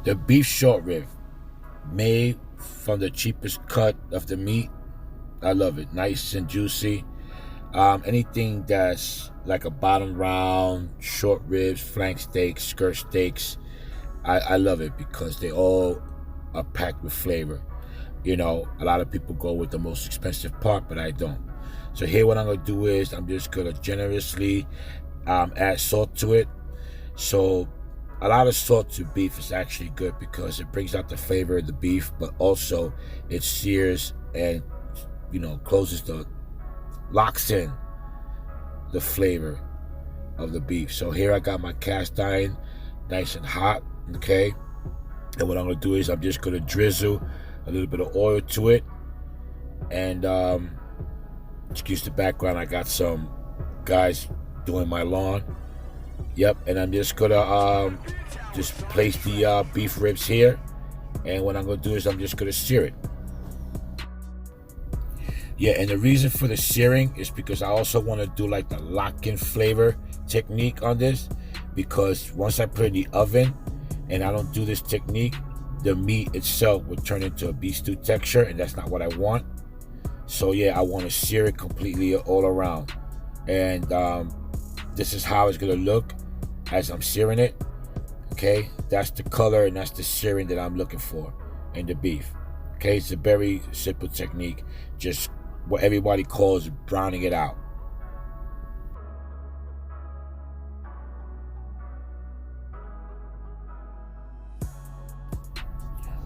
The beef short rib, made from the cheapest cut of the meat. I love it. Nice and juicy. Anything that's like a bottom round, short ribs, flank steaks, skirt steaks, I love it because they all are packed with flavor. You know, a lot of people go with the most expensive part, but I don't. So here what I'm going to do is I'm just going to generously add salt to it. So a lot of salt to beef is actually good because it brings out the flavor of the beef, but also it sears and, you know, locks in the flavor of the beef. So here I got my cast iron nice and hot, okay? And what I'm going to do is I'm just going to drizzle a little bit of oil to it. And excuse the background, I got some guys doing my lawn. Yep, and I'm just going to just place the beef ribs here. And what I'm going to do is I'm just going to sear it. Yeah, and the reason for the searing is because I also want to do like the lock-in flavor technique on this, because once I put it in the oven and I don't do this technique, the meat itself would turn into a beef stew texture, and that's not what I want. So yeah, I want to sear it completely all around. And this is how it's going to look as I'm searing it. Okay, that's the color and that's the searing that I'm looking for in the beef. Okay, it's a very simple technique, just what everybody calls browning it out.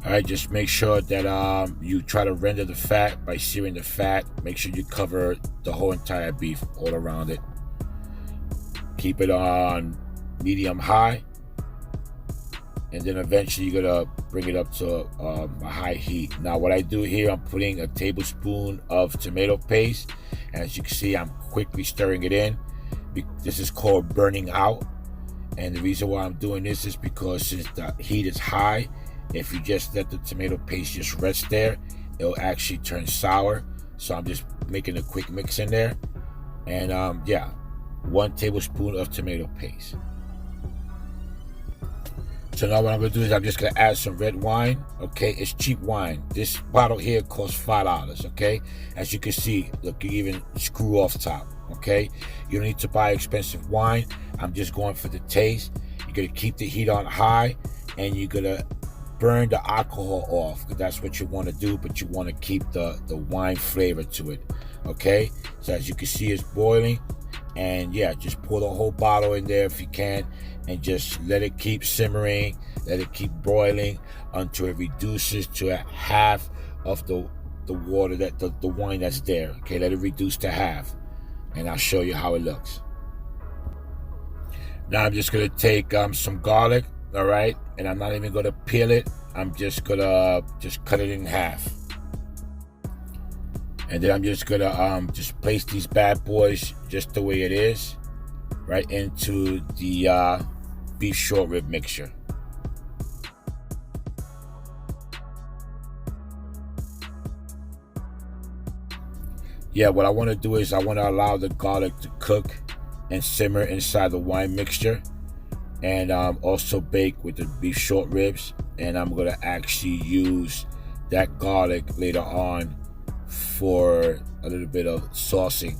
All right, just make sure that you try to render the fat by searing the fat. Make sure you cover the whole entire beef all around it. Keep it on medium high, and then eventually you're gonna bring it up to a high heat. Now what I do here, I'm putting a tablespoon of tomato paste. As you can see, I'm quickly stirring it in. This is called burning out. And the reason why I'm doing this is because since the heat is high, if you just let the tomato paste just rest there, it'll actually turn sour. So I'm just making a quick mix in there. And yeah, 1 tablespoon of tomato paste. So now what I'm going to do is I'm just going to add some red wine. Okay, it's cheap wine. This bottle here costs $5. Okay, as you can see, look, you even screw off top. Okay, you don't need to buy expensive wine. I'm just going for the taste. You're going to keep the heat on high, and you're going to burn the alcohol off, because that's what you want to do, but you want to keep the wine flavor to it. Okay, so as you can see, it's boiling. And yeah, just pour the whole bottle in there if you can, and just let it keep simmering, let it keep boiling until it reduces to a half of the water, that the wine that's there. Okay, let it reduce to half, and I'll show you how it looks. Now I'm just gonna take some garlic, all right, and I'm not even gonna peel it. I'm just gonna cut it in half. And then I'm just gonna just place these bad boys just the way it is, right into the beef short rib mixture. Yeah, what I want to do is I want to allow the garlic to cook and simmer inside the wine mixture, and also bake with the beef short ribs. And I'm gonna actually use that garlic later on for a little bit of saucing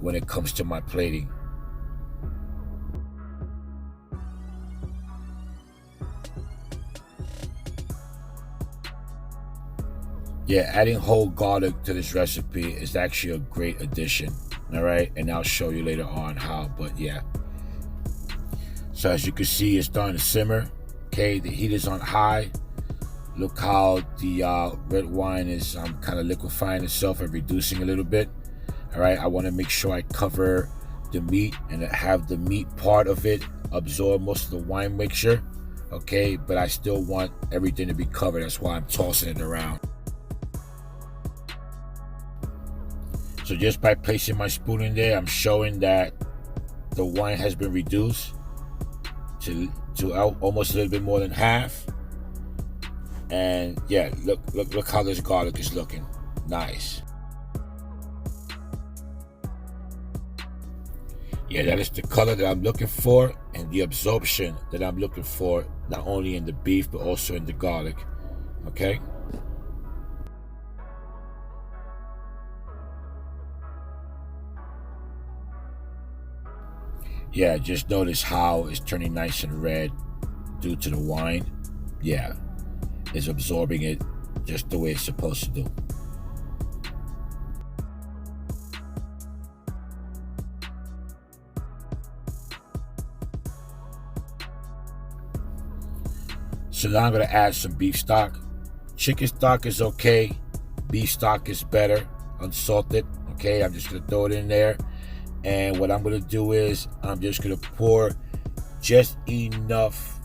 when it comes to my plating. Yeah, adding whole garlic to this recipe is actually a great addition. All right, and I'll show you later on how, but yeah. So as you can see, it's starting to simmer. Okay, the heat is on high. Look how the red wine is kind of liquefying itself and reducing a little bit. All right, I want to make sure I cover the meat and have the meat part of it absorb most of the wine mixture. Okay, but I still want everything to be covered. That's why I'm tossing it around. So just by placing my spoon in there, I'm showing that the wine has been reduced to almost a little bit more than half. And yeah, look how this garlic is looking. Nice. Yeah, that is the color that I'm looking for and the absorption that I'm looking for, not only in the beef, but also in the garlic. Okay? Yeah, just notice how it's turning nice and red due to the wine. Yeah, it's absorbing it just the way it's supposed to do. So now I'm going to add some beef stock. Chicken stock is okay. Beef stock is better, unsalted. Okay, I'm just going to throw it in there. And what I'm going to do is I'm just going to pour just enough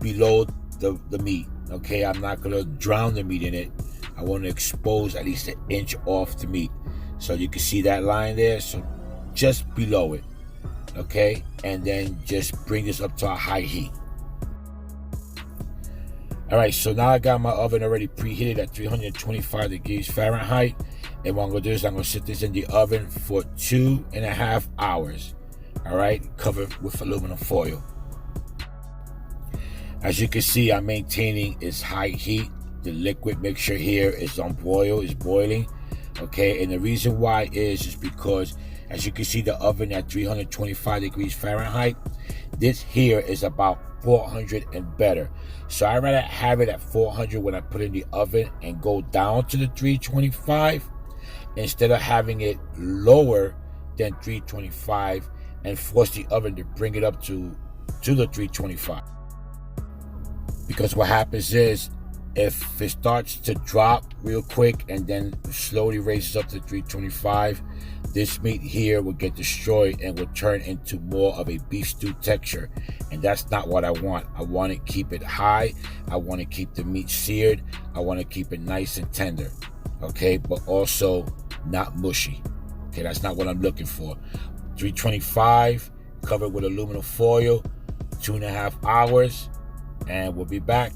below the meat. Okay, I'm not going to drown the meat in it. I want to expose at least an inch off the meat. So you can see that line there. So just below it. Okay, and then just bring this up to a high heat. All right, so now I got my oven already preheated at 325 degrees Fahrenheit. And what I'm going to do is I'm going to sit this in the oven for 2.5 hours. All right, covered with aluminum foil. As you can see, I'm maintaining its high heat. The liquid mixture here is on boil, is boiling. Okay, and the reason why is because, as you can see, the oven at 325 degrees Fahrenheit, this here is about 400 and better. So I'd rather have it at 400 when I put it in the oven and go down to the 325 instead of having it lower than 325 and force the oven to bring it up to the 325. Because what happens is, if it starts to drop real quick and then slowly raises up to 325, this meat here will get destroyed and will turn into more of a beef stew texture. And that's not what I want. I want to keep it high. I want to keep the meat seared. I want to keep it nice and tender. Okay, but also not mushy. Okay, that's not what I'm looking for. 325, covered with aluminum foil, 2.5 hours, and we'll be back.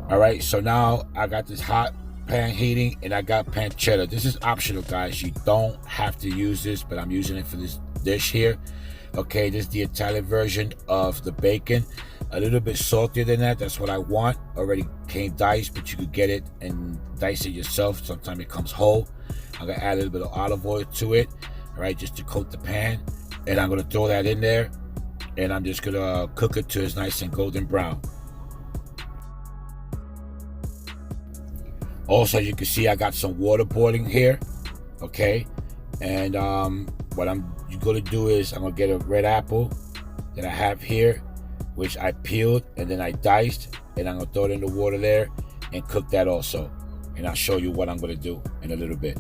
All right, so now I got this hot pan heating and I got pancetta. This is optional, guys. You don't have to use this, but I'm using it for this dish here. Okay, this is the Italian version of the bacon. A little bit saltier than that. That's what I want. Already came diced, but you could get it and dice it yourself. Sometimes it comes whole. I'm going to add a little bit of olive oil to it, all right, just to coat the pan. And I'm going to throw that in there. And I'm just going to cook it till it's nice and golden brown. Also, you can see I got some water boiling here, okay? And what I'm going to do is I'm going to get a red apple that I have here, which I peeled and then I diced, and I'm going to throw it in the water there and cook that also. And I'll show you what I'm going to do in a little bit.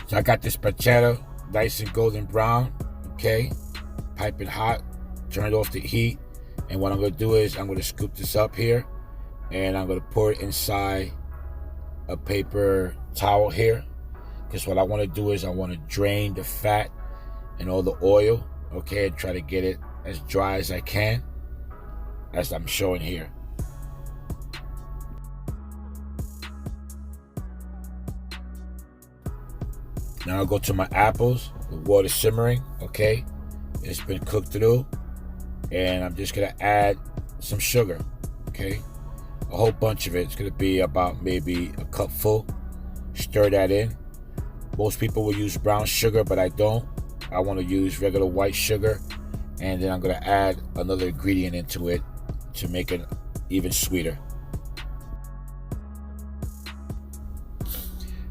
So I got this pancetta, nice and golden brown, okay? Piping hot, turn off the heat. And what I'm going to do is I'm going to scoop this up here. And I'm going to pour it inside a paper towel here. Because what I want to do is I want to drain the fat and all the oil. Okay, and try to get it as dry as I can. As I'm showing here. Now I'll go to my apples. The water simmering. Okay. It's been cooked through. And I'm just going to add some sugar. Okay. A whole bunch of it. It's going to be about maybe a cup full. Stir that in. Most people will use brown sugar, but I don't. I want to use regular white sugar. And then I'm going to add another ingredient into it to make it even sweeter.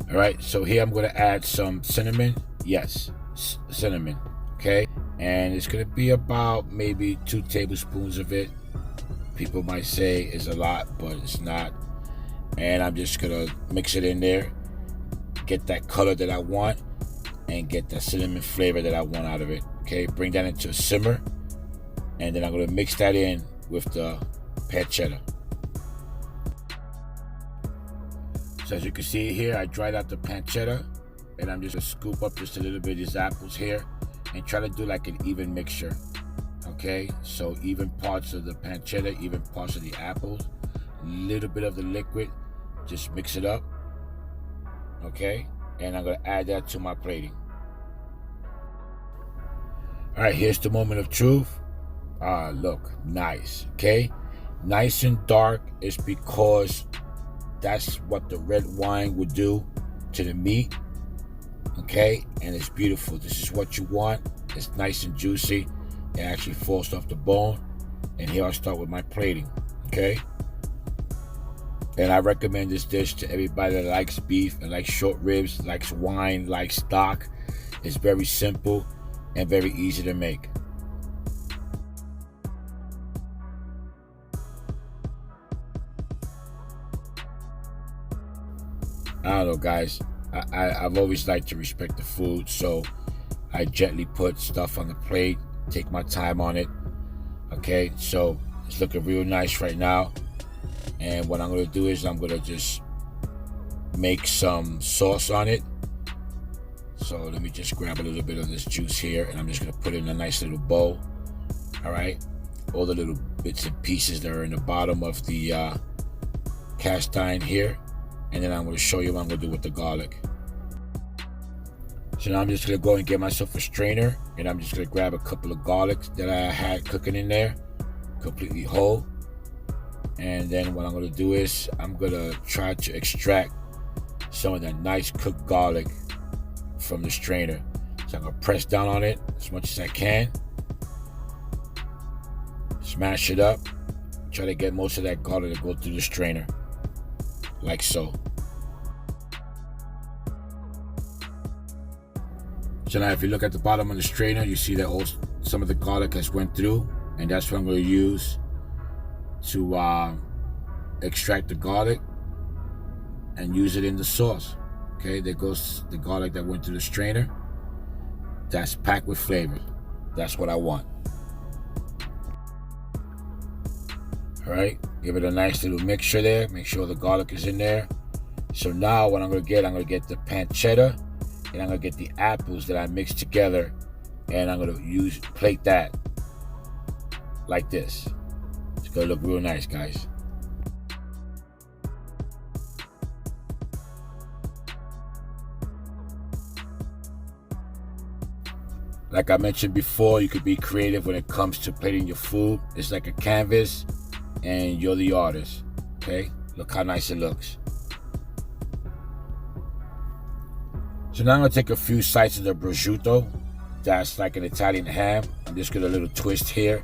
All right, so here I'm going to add some cinnamon. Yes, cinnamon. Okay, and it's going to be about maybe 2 tablespoons of it. People might say it's a lot, but it's not. And I'm just going to mix it in there, get that color that I want, and get that cinnamon flavor that I want out of it. Okay, bring that into a simmer, and then I'm going to mix that in with the pancetta. So as you can see here, I dried out the pancetta, and I'm just going to scoop up just a little bit of these apples here and try to do like an even mixture. Okay, so even parts of the pancetta, even parts of the apples, a little bit of the liquid, Just mix it up, okay? And I'm gonna add that to my plating. All right, here's the moment of truth. Look, nice, okay? Nice and dark is because that's what the red wine would do to the meat, okay? And it's beautiful. This is what you want. It's nice and juicy. It actually falls off the bone. And here I'll start with my plating, okay? And I recommend this dish to everybody that likes beef and likes short ribs, likes wine, likes stock. It's very simple and very easy to make. I don't know, guys. I've always liked to respect the food, so I gently put stuff on the plate, take my time on it. Okay, so it's looking real nice right now. And what I'm gonna do is I'm gonna just make some sauce on it. So let me just grab a little bit of this juice here, and I'm just gonna put it in a nice little bowl. All right, all the little bits and pieces that are in the bottom of the cast iron here. And then I'm going to show you what I'm going to do with the garlic. So now I'm just going to go and get myself a strainer, and I'm just going to grab a couple of garlics that I had cooking in there, completely whole. And then what I'm going to do is I'm going to try to extract some of that nice cooked garlic from the strainer. So I'm going to press down on it as much as I can. Smash it up. Try to get most of that garlic to go through the strainer. Like so. So now if you look at the bottom of the strainer, you see that some of the garlic has went through, and that's what I'm going to use to extract the garlic and use it in the sauce. Okay, there goes the garlic that went through the strainer. That's packed with flavor. That's what I want. All right, give it a nice little mixture there. Make sure the garlic is in there. So now what I'm gonna get the pancetta, and I'm gonna get the apples that I mixed together, and I'm gonna plate that like this. It's gonna look real nice, guys. Like I mentioned before, you could be creative when it comes to plating your food. It's like a canvas, and you're the artist, okay? Look how nice it looks. So now I'm gonna take a few slices of the prosciutto. That's like an Italian ham. I'm just gonna a little twist here.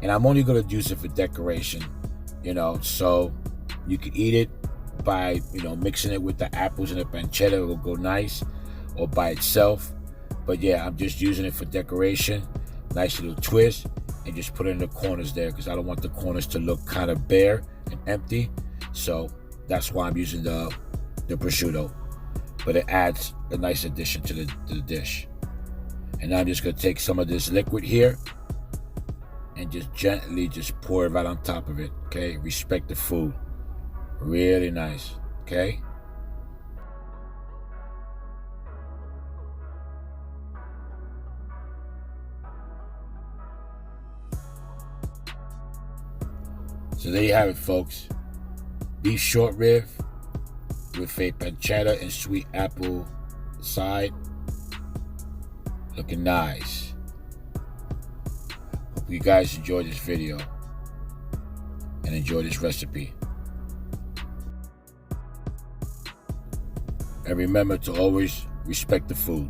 And I'm only gonna use it for decoration, so you can eat it by, mixing it with the apples and the pancetta. It will go nice, or by itself. But yeah, I'm just using it for decoration. Nice little twist. And just put it in the corners there, because I don't want the corners to look kind of bare and empty. So that's why I'm using the prosciutto. But it adds a nice addition to the dish. And now I'm just going to take some of this liquid here and just gently just pour it right on top of it. Okay, respect the food. Really nice. Okay. So there you have it, folks. Beef short rib with a pancetta and sweet apple side. Looking nice. Hope you guys enjoyed this video and enjoy this recipe. And remember to always respect the food.